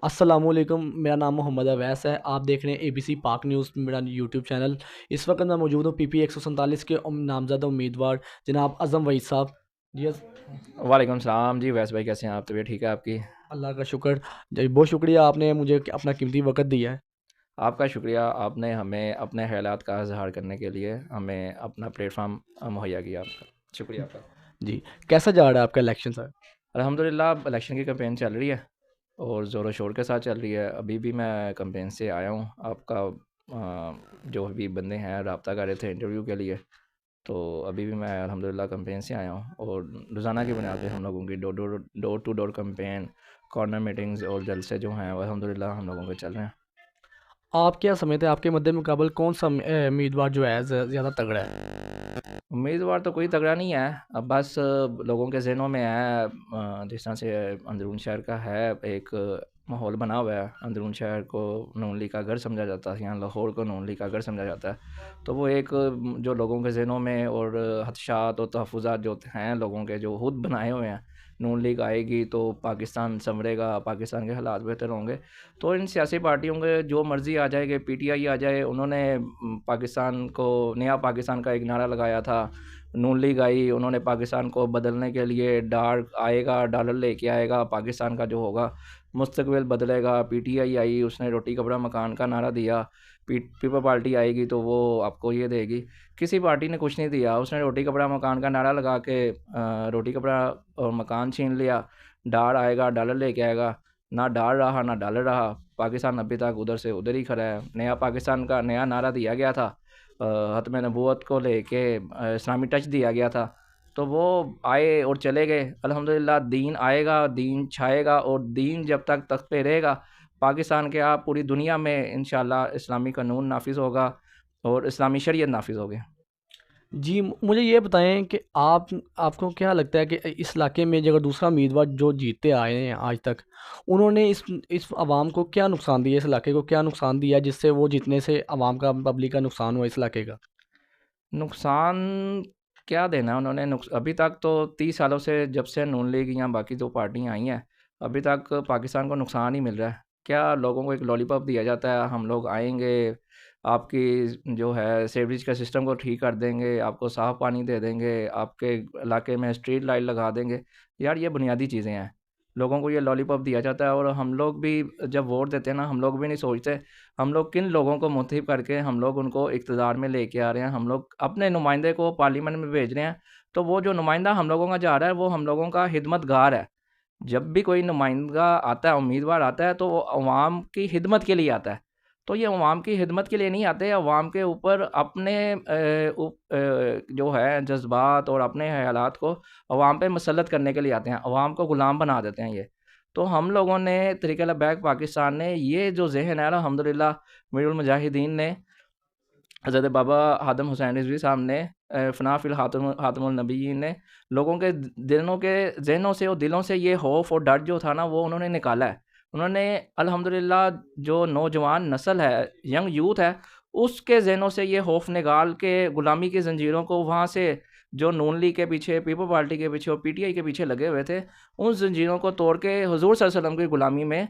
अस्सलामुअलैकुम, मेरा नाम मोहम्मद अवैस है। आप देख रहे हैं एबीसी पाक न्यूज़, मेरा यूट्यूब चैनल। इस वक्त मैं मौजूद हूँ पीपी 147 के नामज़द उम्मीदवार जनाब आज़म वहीद साहब। जी वालेकुम सलाम जी। वैस भाई कैसे हैं आप? तबीयत ठीक है आपकी? अल्लाह का शुक्र। जी बहुत शुक्रिया, आपने मुझे अपना कीमती वक्त दिया है। आपका शुक्रिया, आपने हमें अपने ख़यालात का इज़हार करने के लिए हमें अपना प्लेटफ़ॉर्म मुहैया किया। आपका शुक्रिया आपका। जी, कैसा जा रहा है आपका इलेक्शन सर? अल्हम्दुलिल्लाह इलेक्शन की कैंपेन चल रही है और ज़ोर शोर के साथ चल रही है। अभी भी मैं कैंपेन से आया हूँ। आपका जो अभी बंदे हैं रब्ता कर रहे थे इंटरव्यू के लिए, तो अभी भी मैं अल्हम्दुलिल्लाह कैंपेन से आया हूँ और रोज़ाना की बुनियाद पे हम लोगों की door to door campaign, corner meetings और जलसे जो हैं वो अल्हम्दुलिल्लाह हम लोगों के चल रहे हैं। आप क्या समझते हैं आपके मद्दे मुकाबल कौन सा उम्मीदवार जो है ज़्यादा तगड़ा है? उम्मीदवार तो कोई तगड़ा नहीं है, अब बस लोगों के ज़हनों में है। जिस तरह से अंदरून शहर का है एक माहौल बना हुआ है। अंदरून शहर को नून लीग का घर समझा जाता है, यहाँ लाहौर को नून लीग का घर समझा जाता है। तो वो एक जो लोगों के ज़हनों में और खदशात और तहफ़्फ़ुज़ात जो हैं लोगों के, जो खुद बनाए हुए हैं, नून लीग आएगी तो पाकिस्तान संवरेगा, पाकिस्तान के हालात बेहतर होंगे। तो इन सियासी पार्टियों के जो मर्ज़ी आ जाए, कि पीटीआई आ जाए, उन्होंने पाकिस्तान को, नया पाकिस्तान का एक नारा लगाया था। नून लीग आई, उन्होंने पाकिस्तान को बदलने के लिए डार्क आएगा, डॉलर लेके आएगा, पाकिस्तान का जो होगा मुस्तकबिल बदलेगा। पीटीआई आई, उसने रोटी कपड़ा मकान का नारा दिया। पीपल पार्टी आएगी तो वो आपको ये देगी। किसी पार्टी ने कुछ नहीं दिया, उसने रोटी कपड़ा मकान का नारा लगा के रोटी कपड़ा और मकान छीन लिया। डार आएगा, डॉलर लेके आएगा। ना डार रहा ना डॉलर रहा। पाकिस्तान अभी तक उधर से उधर ही खड़ा है। नया पाकिस्तान का नया नारा दिया गया था, ख़त्म नबूवत को लेके इस्लामी टच दिया गया था। तो वो आए और चले गए। अल्हम्दुलिल्लाह दीन आएगा, दीन छाएगा और दीन जब तक तख्त पे रहेगा, पाकिस्तान के आप पूरी दुनिया में इंशाअल्लाह इस्लामी कानून नाफिज़ होगा और इस्लामी शरीयत नाफिज़ होगी। जी, मुझे ये बताएँ कि आपको क्या लगता है कि इस इलाके में जो अगर दूसरा उम्मीदवार जो जीतते आए हैं आज तक, उन्होंने इस अवाम को क्या नुकसान दिया, इस इलाके को क्या नुकसान दिया जिससे वो जीतने से अवाम का, पब्लिक का नुकसान हुआ इस इलाके का? नुकसान क्या देना उन्होंने? अभी तक तो 30 सालों से, जब से नून लीग या बाकी जो पार्टियाँ आई हैं, अभी तक पाकिस्तान को नुकसान ही मिल रहा है। क्या लोगों को एक लॉलीपॉप दिया जाता है, हम लोग आएँगे, आपकी जो है सीवरेज का सिस्टम को ठीक कर देंगे, आपको साफ़ पानी दे देंगे, आपके इलाके में स्ट्रीट लाइट लगा देंगे। यार ये बुनियादी चीज़ें हैं। लोगों को ये लॉलीपॉप दिया जाता है और हम लोग भी जब वोट देते हैं ना, हम लोग भी नहीं सोचते हम लोग किन लोगों को मुंतखब करके हम लोग उनको इक़्तिदार में लेके आ रहे हैं। हम लोग अपने नुमाइंदे को पार्लियामेंट में भेज रहे हैं, तो वो जो नुमाइंदा हम लोगों का जा रहा है, वो हम लोगों का खिदमतगार है। जब भी कोई नुमाइंदा आता है, उम्मीदवार आता है, तो वो अवाम की खिदमत के लिए आता है। तो ये अवाम की खिदमत के लिए नहीं आते, अवाम के ऊपर अपने जो है जज़्बात और अपने ख़यालात को अवाम पे मुसल्लत करने के लिए आते हैं, अवाम को ग़ुलाम बना देते हैं ये। तो हम लोगों ने तहरीक-ए-लब्बैक पाकिस्तान ने ये जो ज़हन है अल्हम्दुलिल्लाह, अमीरुल मुजाहिदीन ने, हज़रत बाबा आदम हुसैन रिज़वी साहब ने, फ़ना फ़िल ख़ातमुन नबिय्यीन ने, लोगों के दिलों के ज़हनों से और दिलों से ये खौफ़ और डर जो था ना, वो उन्होंने निकाला है। उन्होंने अल्हम्दुलिल्लाह जो नौजवान नस्ल है, यंग यूथ है, उसके ज़हनों से ये खौफ़ निकाल के गुलामी की ज़ंजीरों को, वहाँ से जो नून लीग के पीछे, पीपल पार्टी के पीछे और पीटीआई के पीछे लगे हुए थे, उन ज़ंजीरों को तोड़ के हुज़ूर सल्लल्लाहु अलैहि वसल्लम की गुलामी में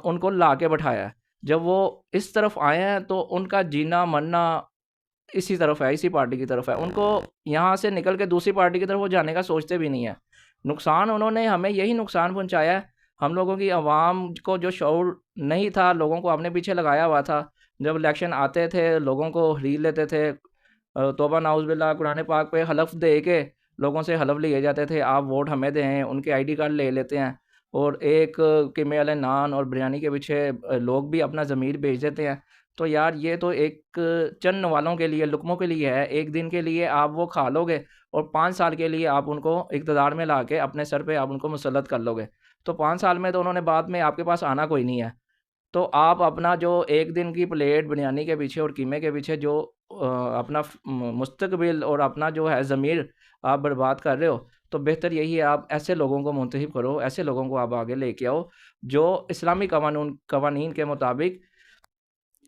उनको ला के बैठाया है। जब वो इस तरफ आए हैं तो उनका जीना मरना इसी तरफ है, इसी पार्टी की तरफ है। उनको यहाँ से निकल के दूसरी पार्टी की तरफ वो जाने का सोचते भी नहीं है। नुकसान उन्होंने हमें यही नुकसान पहुँचाया है। हम लोगों की आवाम को जो शऊर नहीं था, लोगों को अपने पीछे लगाया हुआ था। जब इलेक्शन आते थे, लोगों को खरीद लेते थे। तौबा नाउज़ुबिल्लाह, कुरान पाक पे हलफ़ दे के लोगों से हलफ़ लिए जाते थे, आप वोट हमें दें, उनके आईडी कार्ड ले लेते हैं और एक कीमे वाले नान और बिरयानी के पीछे लोग भी अपना ज़मीर बेच देते हैं। तो यार ये तो एक चंद वालों के लिए, लुक़मों के लिए है। एक दिन के लिए आप वो खा लोगे और 5 साल के लिए आप उनको इक़्तिदार में लाके अपने सर पे आप उनको मुसल्लत कर लोगे। तो 5 साल में तो उन्होंने बाद में आपके पास आना कोई नहीं है। तो आप अपना जो एक दिन की प्लेट बिरयानी के पीछे और कीमे के पीछे जो अपना मुस्तकबिल और अपना जो है ज़मीर आप बर्बाद कर रहे हो, तो बेहतर यही है आप ऐसे लोगों को मुंतखब करो, ऐसे लोगों को आप आगे लेके आओ, जो इस्लामी कवानीन के मुताबिक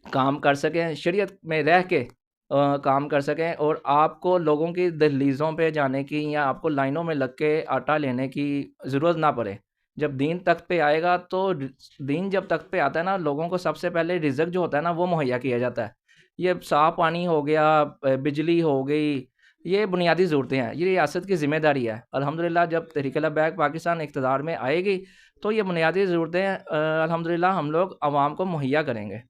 काम कर सकें, शरीयत में रह के काम कर सकें और आपको लोगों की दहलीज़ों पे जाने की या आपको लाइनों में लग के आटा लेने की ज़रूरत ना पड़े। जब दीन तख्त पे आएगा तो दीन जब तख्त पे आता है ना, लोगों को सबसे पहले रिज़्क जो होता है ना वो मुहैया किया जाता है। ये साफ़ पानी हो गया, बिजली हो गई, ये बुनियादी ज़रूरतें हैं, ये रियासत की ज़िम्मेदारी है। अल्हम्दुलिल्लाह जब तहरीक-ए-लब्बैक पाकिस्तान इक़्तिदार में आएगी तो ये बुनियादी ज़रूरतें अल्हम्दुलिल्लाह हम लोग आवाम को मुहैया करेंगे।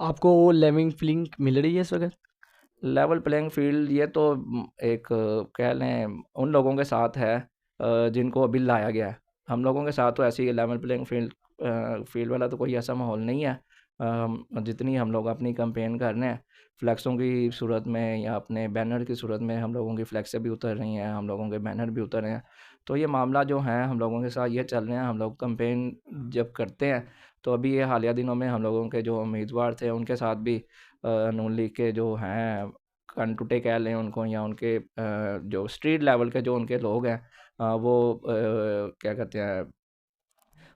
आपको वो लेवलिंग फीलिंग मिल रही है इस वक्त? लेवल प्लेइंग फ़ील्ड ये तो एक कह लें उन लोगों के साथ है जिनको अभी लाया गया है। हम लोगों के साथ तो ऐसी लेवल प्लेइंग फ़ील्ड वाला तो कोई ऐसा माहौल नहीं है। जितनी हम लोग अपनी कैंपेन कर रहे हैं, फ्लैक्सों की सूरत में या अपने बैनर की सूरत में हम लोगों की फ्लैक्सें भी उतर रही हैं, हम लोगों के बैनर भी उतर रहे हैं। तो ये मामला जो है हम लोगों के साथ ये चल रहे हैं, हम लोग कैंपेन जब करते हैं, तो अभी ये हालिया दिनों में हम लोगों के जो उम्मीदवार थे उनके साथ भी नून लीग के जो हैं कनटुटे कह लें उनको, या उनके जो स्ट्रीट लेवल के जो उनके लोग हैं, वो क्या कहते हैं,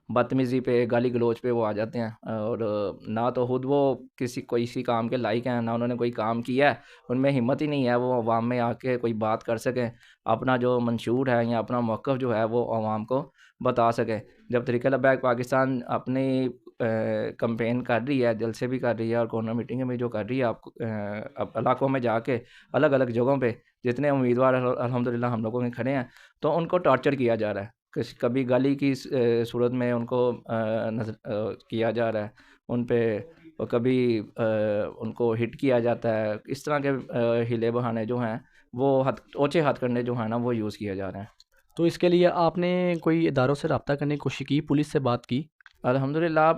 बदतमीज़ी पे, गाली-गलौच पे वो आ जाते हैं, और ना तो खुद वो किसी काम के लायक हैं, ना उन्होंने कोई काम किया है, उनमें हिम्मत ही नहीं है वो अवाम में आके कोई बात कर सकें, अपना जो मंशूर है या अपना मौक़िफ़ जो है वो अवाम को बता सकें। जब तहरीक-ए-लब्बैक पाकिस्तान अपनी कैंपेन कर रही है, जलसे भी कर रही है और कॉर्नर मीटिंगें भी जो कर रही है, अब इलाकों में जाके अलग-अलग जगहों पे जितने उम्मीदवार अल्हम्दुलिल्लाह हम लोगों के खड़े हैं, तो उनको टॉर्चर किया जा रहा है। कभी गाली की सूरत में उनको किया जा रहा है उन पे, और कभी उनको हिट किया जाता है। इस तरह के हीले बहाने जो हैं वो ओछे हथकंडे जो हैं ना वो यूज़ किए जा रहे हैं। तो इसके लिए आपने कोई इदारों से रब्ता करने की कोशिश की, पुलिस से बात की? अल्हम्दुलिल्लाह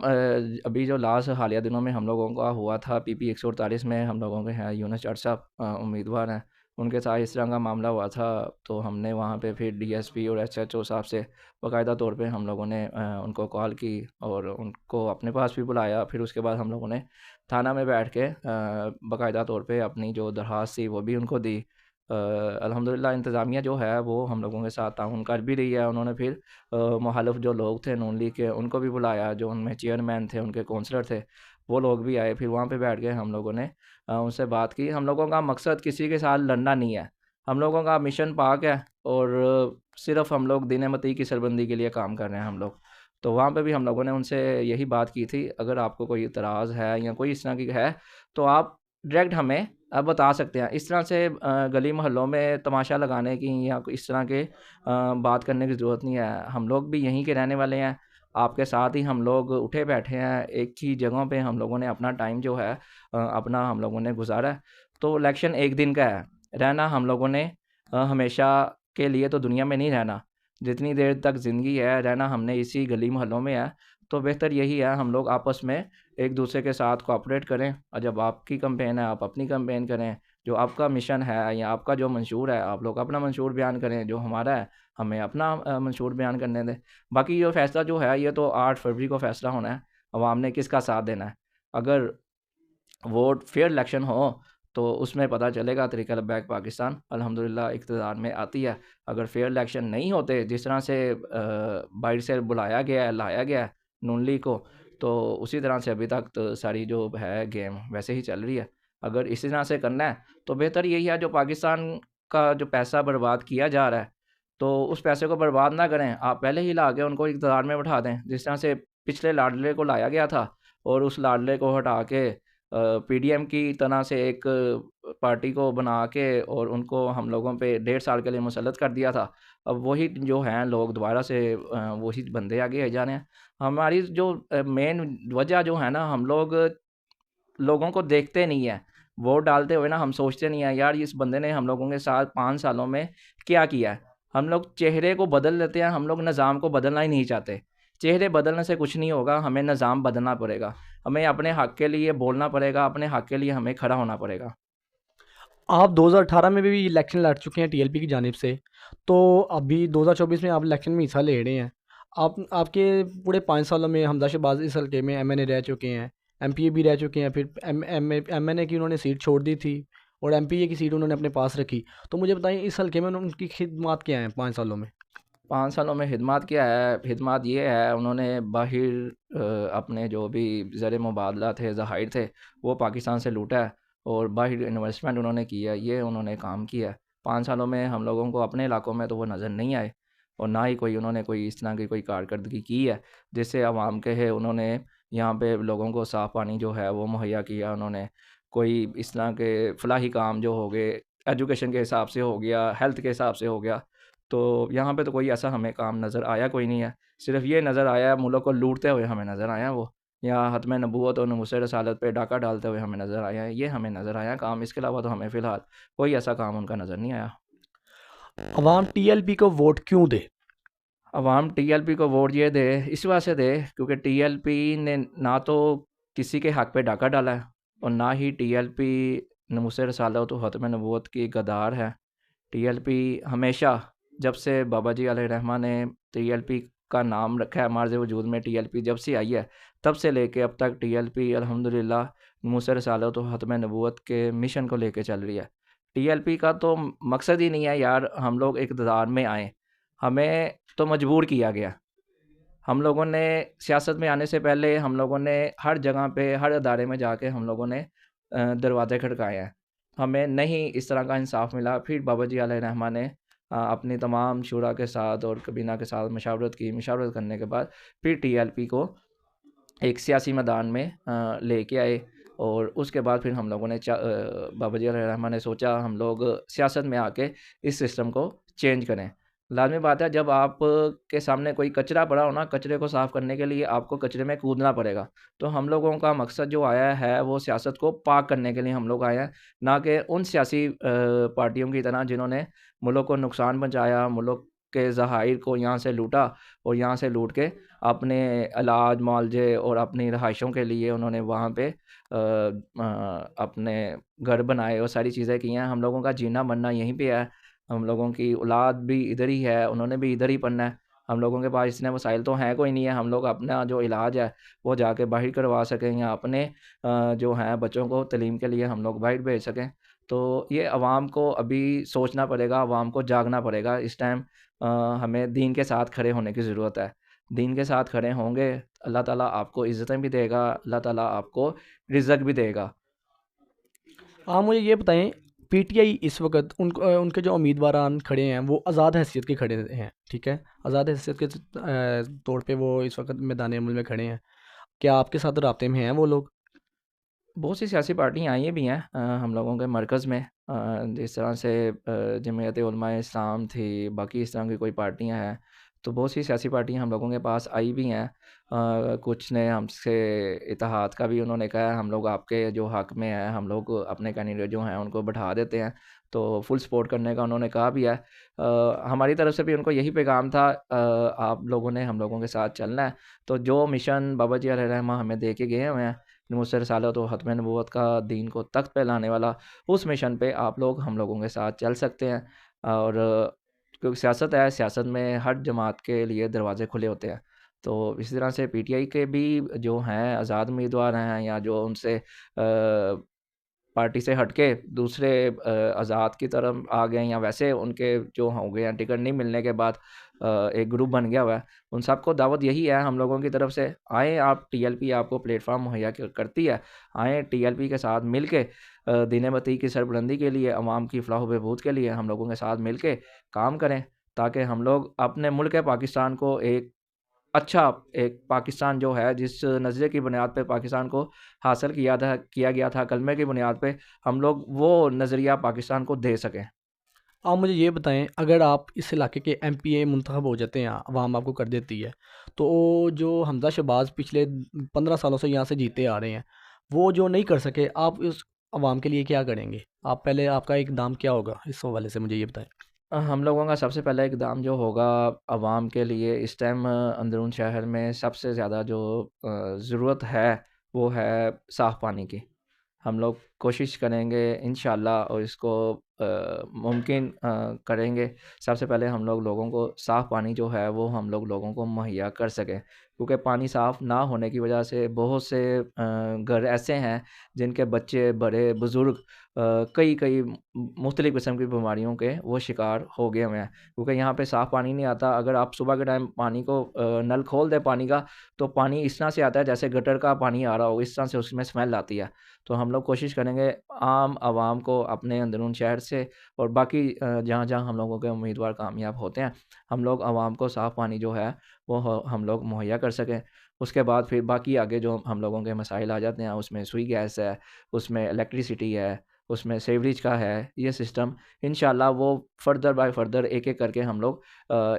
अभी जो लास्ट हालिया दिनों में हम लोगों का हुआ था पीपी 148 में, हम लोगों के हैं यूनुस जट साहब उम्मीदवार हैं, उनके साथ इस तरह का मामला हुआ था। तो हमने वहाँ पे फिर डीएसपी और एसएचओ साहब से बाकायदा तौर पे हम लोगों ने उनको कॉल की और उनको अपने पास भी बुलाया। फिर उसके बाद हम लोगों ने थाना में बैठ के बाकायदा तौर पे अपनी जो दरख्वास्त थी वो भी उनको दी। अल्हम्दुलिल्लाह इंतज़ामिया जो है वो हम लोगों के साथ ताउन कर भी रही है। उन्होंने फिर मुखालिफ जो लोग थे नून लीग के उनको भी बुलाया, जो उनमें चेयरमैन थे, उनके काउंसलर थे, वो लोग भी आए। फिर वहाँ पे बैठ के हम लोगों ने उनसे बात की। हम लोगों का मकसद किसी के साथ लड़ना नहीं है, हम लोगों का मिशन पाक है और सिर्फ़ हम लोग दीन मती की सरबंदी के लिए काम कर रहे हैं हम लोग। तो वहाँ पे भी हम लोगों ने उनसे यही बात की थी, अगर आपको कोई इतराज़ है या कोई इस तरह की है, तो आप डायरेक्ट हमें बता सकते हैं। इस तरह से गली मोहल्लों में तमाशा लगाने की या इस तरह के बात करने की ज़रूरत नहीं है। हम लोग भी यहीं के रहने वाले हैं, आपके साथ ही हम लोग उठे बैठे हैं, एक ही जगहों पे हम लोगों ने अपना टाइम जो है अपना हम लोगों ने गुज़ारा है। तो इलेक्शन एक दिन का है, रहना हम लोगों ने हमेशा के लिए तो दुनिया में नहीं रहना। जितनी देर तक ज़िंदगी है, रहना हमने इसी गली मोहल्लों में है, तो बेहतर यही है हम लोग आपस में एक-दूसरे के साथ कोऑपरेट करें, और जब आपकी कैंपेन है, आप अपनी कैंपेन करें। जो आपका मिशन है या आपका जो मंशूर है, आप लोग अपना मंशूर बयान करें, जो हमारा है, हमें अपना मंशूर बयान करने दें। बाकी ये फ़ैसला जो है, ये तो 8 फरवरी को फ़ैसला होना है, अवाम ने किसका साथ देना है। अगर वोट फेयर इलेक्शन हो, तो उसमें पता चलेगा तहरीक-ए-लब्बैक पाकिस्तान अल्हम्दुलिल्लाह इक़्तिदार में आती है। अगर फेयर इलेक्शन नहीं होते, जिस तरह से बाहर से बुलाया गया है, लाया गया है नून लीग को, तो उसी तरह से अभी तक तो सारी जो है गेम वैसे ही चल रही है। अगर इसी तरह से करना है, तो बेहतर यही है जो पाकिस्तान का जो पैसा बर्बाद किया जा रहा है, तो उस पैसे को बर्बाद ना करें। आप पहले ही ला के उनको इक़्तिदार में बैठा दें। जिस तरह से पिछले लाडले को लाया गया था और उस लाडले को हटा के पीडीएम की तरह से एक पार्टी को बना के और उनको हम लोगों पे 1.5 साल के लिए मुसल्लत कर दिया था। अब वही जो हैं लोग दोबारा से वही बंदे आगे आ जा रहे हैं। हमारी जो मेन वजह जो है ना, हम लोग लोगों को देखते नहीं हैं। वोट डालते हुए ना हम सोचते नहीं हैं, यार इस बंदे ने हम लोगों के साथ 5 सालों में क्या किया है। हम लोग चेहरे को बदल लेते हैं, हम लोग निज़ाम को बदलना ही नहीं चाहते। चेहरे बदलने से कुछ नहीं होगा, हमें निज़ाम बदलना पड़ेगा। हमें अपने हक़ के लिए बोलना पड़ेगा, अपने हक़ के लिए हमें खड़ा होना पड़ेगा। आप 2018 में भी इलेक्शन लड़ चुके हैं टीएलपी की जानिब से, तो अभी 2024 में आप इलेक्शन में हिस्सा ले रहे हैं। आप आपके पूरे 5 सालों में हमजा शहबाज इस हल्के में एमएनए रह चुके हैं, एमपीए भी रह चुके हैं, फिर एमएनए की उन्होंने सीट छोड़ दी थी और एमपीए की सीट उन्होंने अपने पास रखी। तो मुझे बताइए इस हल्के में उनकी खिदमत क्या हैं 5 सालों में? 5 सालों में खिदमत क्या है, खिदमत ये है उन्होंने बाहिर अपने जो भी ज़र मुबादला थे, ज़खायर थे, वो पाकिस्तान से लूटा है और बाहिर इन्वेस्टमेंट उन्होंने की है, ये उन्होंने काम किया है। 5 सालों में हम लोगों को अपने इलाकों में तो वो नज़र नहीं आए। और ना ही कोई उन्होंने कोई इस तरह की कोई कारकर्दगी की है जिससे आवाम के है उन्होंने यहाँ पे लोगों को साफ़ पानी जो है वो मुहैया किया उन्होंने। कोई इस तरह के फलाही काम जो हो गए, एजुकेशन के हिसाब से हो गया, हेल्थ के हिसाब से हो गया, तो यहाँ पे तो कोई ऐसा हमें काम नज़र आया कोई नहीं है। सिर्फ़ ये नज़र आया है मुल्क को लूटते हुए हमें नज़र आया है वो, या ख़त्म नबूवत और नमूसे रसालत पे डाका डालते हुए हमें नज़र आया है, ये हमें नज़र आया है काम। इसके अलावा तो हमें फ़िलहाल कोई ऐसा काम उनका नज़र नहीं आया। अवाम टीएलपी को वोट क्यों दे? अवाम टीएलपी को वोट ये दे, इस वजह से दे क्योंकि टीएलपी ने ना तो किसी के हक़ पे डाका डाला है और ना ही टीएलपी नमूसे रसालत और ख़त्म नबूवत की गद्दार है। टीएलपी हमेशा जब से बाबा जी अलैहिर्रहमा ने टीएलपी का नाम रखा है मार्ज़ वजूद में, टीएलपी जब से आई है तब से लेके अब तक टीएलपी अल्हम्दुलिल्लाह नमूसे रसालत और ख़त्म नबूवत के मिशन को लेके चल रही है। टीएलपी का तो मकसद ही नहीं है यार हम लोग इक़्तिदार में आएँ, हमें तो मजबूर किया गया। हम लोगों ने सियासत में आने से पहले हम लोगों ने हर जगह पे, हर अदारे में जाके हम लोगों ने दरवाज़े खटकाए हैं। हमें नहीं इस तरह का इंसाफ़ मिला। फिर बाबा जी अलैहिर्रहमा ने अपनी तमाम शूरा के साथ और काबीना के साथ मशावरत की। मशावरत करने के बाद फिर टीएलपी को एक सियासी मैदान में लेके आए और उसके बाद फिर हम लोगों ने बाबा जी अलैहिर्रहमा ने सोचा हम लोग सियासत में आके इस सिस्टम को चेंज करें। लाज़मी बात है जब आप के सामने कोई कचरा पड़ा हो ना, कचरे को साफ़ करने के लिए आपको कचरे में कूदना पड़ेगा। तो हम लोगों का मकसद जो आया है वो सियासत को पाक करने के लिए हम लोग आए हैं, ना कि उन सियासी पार्टियों की तरह जिन्होंने मुल्क को नुकसान पहुँचाया, मुल्क के ज़खाइर को यहाँ से लूटा और यहाँ से लूट के अपने इलाज मुआलजे और अपनी रहाइशों के लिए उन्होंने वहाँ पे अपने घर बनाए और सारी चीज़ें की हैं। हम लोगों का जीना मरना यहीं पे है। हम लोगों की औलाद भी इधर ही है, उन्होंने भी इधर ही पढ़ना है। हम लोगों के पास इतने वसाइल तो हैं कोई नहीं है, हम लोग अपना जो इलाज है, वो जाके बाहर करवा सकें या अपने जो हैं बच्चों को तालीम के लिए हम लोग बाहर भेज सकें। तो ये अवाम को अभी सोचना पड़ेगा, अवाम को जागना पड़ेगा। इस टाइम हमें दीन के साथ खड़े होने की ज़रूरत है। दीन के साथ खड़े होंगे, अल्लाह ताला आपको इज़्ज़तें भी देगा, अल्लाह ताला आपको रिज़्क़ भी देगा। आप मुझे ये बताएं, पीटीआई इस वक्त उनके जो उम्मीदवारान खड़े हैं वो आज़ाद हैसियत के खड़े हैं, ठीक है, आज़ाद हैसियत के तौर पे वो इस वक्त मैदान अमल में खड़े हैं। क्या आपके साथ राब्ते में हैं वो लोग? बहुत सी सियासी पार्टियाँ आई भी हैं हम लोगों के मरकज़ में, जिस तरह से जमीयत उलमाए इस्लाम थी, बाकी इस तरह की कोई पार्टियाँ हैं, तो बहुत सी सियासी पार्टियाँ हम लोगों के पास आई भी हैं। कुछ ने हमसे इत्तेहाद का भी उन्होंने कहा है, हम लोग आपके जो हक़ में हैं, हम लोग अपने कैंडिडेट जो हैं उनको बैठा देते हैं, तो फुल सपोर्ट करने का उन्होंने कहा भी है। हमारी तरफ से भी उनको यही पैगाम था, आप लोगों ने हम लोगों के साथ चलना है, तो जो मिशन बाबा जी अलैहिर्रहमा हमें दे के गए हुए हैं, नमूसे रसालत और ख़त्म नबूवत का दीन को तख्त पे लाने वाला, उस मिशन पे आप लोग हम लोगों के साथ चल सकते हैं। और क्योंकि सियासत है, सियासत में हर जमात के लिए दरवाज़े खुले होते हैं। तो इसी तरह से पीटीआई के भी जो हैं आज़ाद उम्मीदवार हैं या जो उनसे पार्टी से हट के दूसरे आज़ाद की तरफ आ गए या वैसे उनके जो हो गए हैं टिकट नहीं मिलने के बाद एक ग्रुप बन गया हुआ है, उन सबको दावत यही है हम लोगों की तरफ से, आएँ आप, टीएलपी आपको प्लेटफ़ॉर्म मुहैया करती है, आएँ टीएलपी के साथ मिल के दीन बती की सरबुलंदी के लिए, अवाम की फ़लाह व बहबूद के लिए हम लोगों के साथ मिल के काम करें, ताकि हम लोग अपने मुल्क पाकिस्तान को एक अच्छा एक पाकिस्तान जो है जिस नज़रिए की बुनियाद पे पाकिस्तान को हासिल किया गया था कलमे की बुनियाद पे, हम लोग वो नज़रिया पाकिस्तान को दे सकें। आप मुझे ये बताएं, अगर आप इस इलाके के एमपीए मुंतखब हो जाते हैं, अवाम आपको कर देती है, तो जो हमजा शहबाज पिछले 15 सालों से यहाँ से जीते आ रहे हैं, वो जो नहीं कर सके, आप उस अवाम के लिए क्या करेंगे? आप पहले आपका इकदाम क्या होगा, इस हवाले से मुझे ये बताएं। हम लोगों का सबसे पहला इक़दाम जो होगा अवाम के लिए इस टाइम अंदरून शहर में सबसे ज़्यादा जो ज़रूरत है, वो है साफ़ पानी की। हम लोग कोशिश करेंगे इंशाअल्लाह और इसको मुमकिन करेंगे। सबसे पहले हम लोग लोगों को साफ़ पानी जो है वो हम लोग लोगों को मुहैया कर सकें। क्योंकि पानी साफ़ ना होने की वजह से बहुत से घर ऐसे हैं जिनके बच्चे, बड़े, बुज़ुर्ग कई कई मुख्तलिफ़ किस्म की बीमारियों के वो शिकार हो गए हुए हैं, क्योंकि यहाँ पे साफ़ पानी नहीं आता। अगर आप सुबह के टाइम पानी को नल खोल दें पानी का, तो पानी इस तरह से आता है जैसे गटर का पानी आ रहा हो, इस तरह से उसमें स्मेल आती है। तो हम लोग कोशिश करेंगे आम आवाम को अपने अंदरून शहर से और बाकी जहाँ-जहाँ हम लोगों के उम्मीदवार कामयाब होते हैं, हम लोग आवाम को साफ़ पानी जो है वो हम लोग मुहैया कर सकें। उसके बाद फिर बाकी आगे जो हम लोगों के मसाइल आ जाते हैं, उसमें सुई गैस है, उसमें इलेक्ट्रिसिटी है, उसमें सीवरेज का है, ये सिस्टम इंशाअल्लाह वो फर्दर बाय फर्दर एक-एक करके हम लोग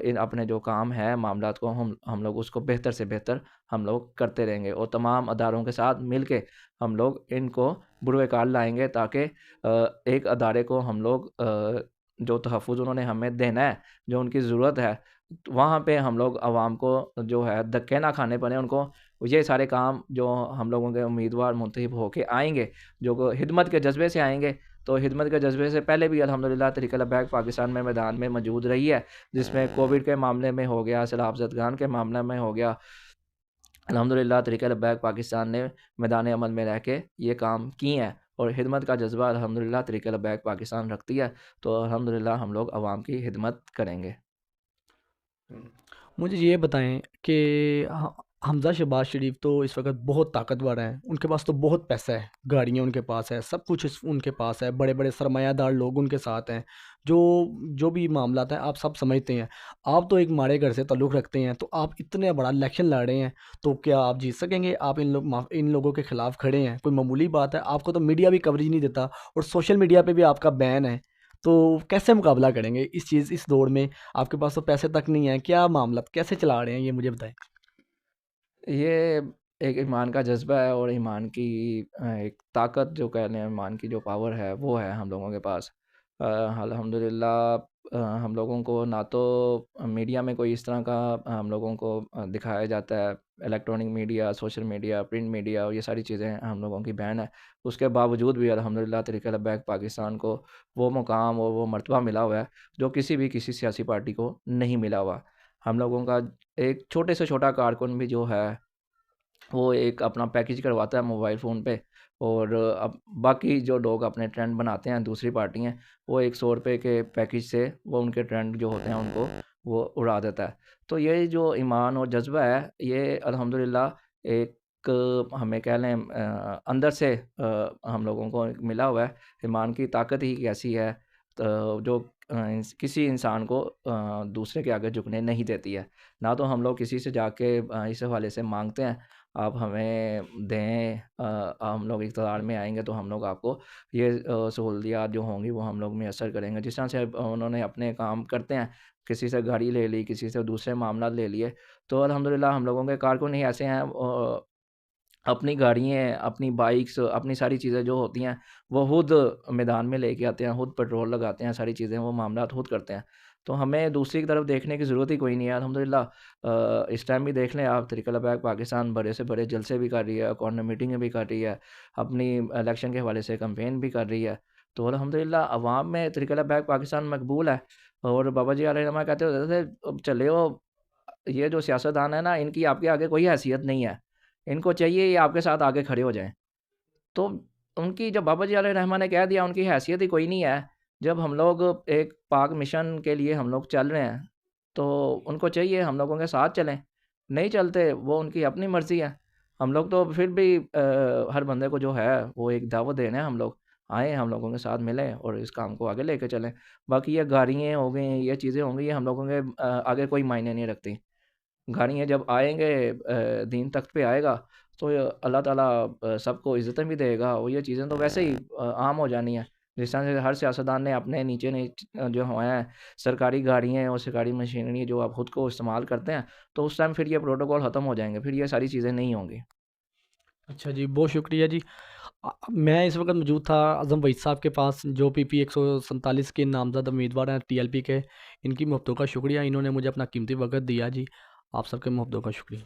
इन अपने जो काम है, मामलात को हम लोग उसको बेहतर से बेहतर हम लोग करते रहेंगे और तमाम अदारों के साथ मिल के हम लोग इनको बुर-वकार लाएँगे, ताकि एक अदारे को हम लोग जो तहफ़्फ़ुज़ उन्होंने हमें देना है, जो उनकी ज़रूरत है, वहाँ पे हम लोग आवाम को जो है धक्के ना खाने पड़ें उनको। ये सारे काम जो हम लोगों के उम्मीदवार मुंतखब होके आएँगे, जो हिदमत के जज़्बे से आएँगे, तो हिदमत के जज़्बे से पहले भी अल्हम्दुलिल्लाह तहरीक-ए-लब्बैक पाकिस्तान में मैदान में मौजूद रही है, जिसमें कोविड के मामले में हो गया, सैलाब ज़दगान के मामले में हो गया। अल्हम्दुलिल्लाह तहरीक-ए-लब्बैक पाकिस्तान ने मैदान अमल में रह के ये काम किए हैं और हिदमत का जज़्बा अल्हम्दुलिल्लाह तहरीक-ए-लब्बैक पाकिस्तान रखती है, तो अल्हम्दुलिल्लाह हम लोग आवाम की हिदमत करेंगे। मुझे ये बताएं कि हमज़ा शहबाज शरीफ तो इस वक्त बहुत ताकतवर हैं, उनके पास तो बहुत पैसा है, गाड़ियाँ उनके पास है, सब कुछ उनके पास है, बड़े बड़े सरमायादार लोग उनके साथ हैं। जो जो भी मामला है आप सब समझते हैं। आप तो एक माड़े घर से ताल्लुक़ रखते हैं, तो आप इतने बड़ा इलेक्शन लड़ रहे हैं, तो क्या आप जीत सकेंगे? आप इन लोगों के ख़िलाफ़ खड़े हैं, कोई मामूली बात है? आपको तो मीडिया भी कवरेज नहीं देता और सोशल मीडिया पे भी आपका बैन है। तो कैसे मुकाबला करेंगे इस दौर में? आपके पास तो पैसे तक नहीं है, क्या मामला, कैसे चला रहे हैं ये मुझे बताएँ? ये एक ईमान का जज़्बा है और ईमान की एक ताकत जो कह लें, ईमान की जो पावर है वो है हम लोगों के पास। अल्हम्दुलिल्लाह हम लोगों को ना तो मीडिया में कोई इस तरह का हम लोगों को दिखाया जाता है। Electronic media, social media, print media और ये सारी चीज़ें हम लोगों की बैन है। उसके बावजूद भी अल्हम्दुलिल्लाह तहरीक-ए-लब्बैक पाकिस्तान को वो मुकाम और वो मर्तबा मिला हुआ है जो किसी सियासी पार्टी को नहीं मिला हुआ। हम लोगों का एक छोटे से छोटा कारकुन भी जो है वो एक अपना पैकेज करवाता है मोबाइल फ़ोन पे और अब बाकी जो लोग अपने ट्रेंड बनाते हैं, दूसरी पार्टियाँ, वो एक ₹100 के पैकेज से वो उनके ट्रेंड जो होते हैं उनको वो उड़ा देता है। तो ये जो ईमान और जज़्बा है, ये अल्हम्दुलिल्लाह एक हमें कह लें अंदर से हम लोगों को एक मिला हुआ है। ईमान की ताकत ही ऐसी है जो किसी इंसान को दूसरे के आगे झुकने नहीं देती है। ना तो हम लोग किसी से जाके इस हवाले से माँगते हैं आप हमें दें, हम लोग इक़्तिदार में आएँगे तो हम लोग आपको ये सहूलियात जो होंगी वो हम लोग मुयस्सर करेंगे। जिस तरह से उन्होंने अपने काम करते हैं, किसी से गाड़ी ले ली, किसी से दूसरे मामला ले लिए, तो अल्हम्दुलिल्लाह हम लोगों के कारकुन ही ऐसे हैं अपनी गाड़ियाँ, अपनी बाइक्स, अपनी सारी चीज़ें जो होती हैं, वो खुद मैदान में लेके आते हैं, खुद पेट्रोल लगाते हैं, सारी चीज़ें वो मामलात खुद करते हैं। तो हमें दूसरी की तरफ देखने की ज़रूरत ही कोई नहीं है। अल्हम्दुलिल्लाह इस टाइम भी देख लें आप तहरीक-ए-लब्बैक पाकिस्तान बड़े से बड़े जलसे भी कर रही है, कॉर्नर मीटिंगें भी कर रही है, अपनी इलेक्शन के हवाले से कैंपेन भी कर रही है। तो अल्हम्दुलिल्लाह अवाम में तहरीक-ए-लब्बैक पाकिस्तान मकबूल है और बाबा जी अलैहिर्रहमा कहते होते थे, "अब चले हो, ये जो सियासतदान है ना, इनकी आपके आगे कोई हैसियत नहीं है। इनको चाहिए ये आपके साथ आगे खड़े हो जाएँ।" तो उनकी जब बाबा जी अलैहिर्रहमा ने कह दिया उनकी हैसियत ही कोई नहीं है, जब हम लोग एक पाक मिशन के लिए हम लोग चल रहे हैं, तो उनको चाहिए हम लोगों के साथ चलें। नहीं चलते वो उनकी अपनी मर्ज़ी है। हम लोग तो फिर भी हर बंदे को जो है वो एक दावत दे रहे हैं हम लोग, आएँ हम लोगों के साथ मिलें और इस काम को आगे लेके चलें। बाकी ये गाड़ियाँ हो गई, ये चीज़ें हो गई, ये हम लोगों के आगे कोई मायने नहीं रखती। गाड़ियाँ जब आएँगे दीन तख्त पे आएगा तो अल्लाह ताला सबको इज़्ज़तें भी देगा और ये चीज़ें तो वैसे ही आम हो जानी है। जिस तरह से हर सियासतदान ने अपने नीचे जो हैं सरकारी गाड़ियाँ और सरकारी मशीनरी जो आप खुद को इस्तेमाल करते हैं, तो उस टाइम फिर ये प्रोटोकॉल ख़त्म हो जाएँगे, फिर ये सारी चीज़ें नहीं होंगी। अच्छा जी, बहुत शुक्रिया जी। मैं इस वक़्त मौजूद था आज़म वहीद साहब के पास, जो पीपी 147 के नामज़द उम्मीदवार हैं टीएलपी के। इनकी मोहब्बतों का शुक्रिया, इन्होंने मुझे अपना कीमती वक़्त दिया जी। आप सबके मोहब्बतों का शुक्रिया।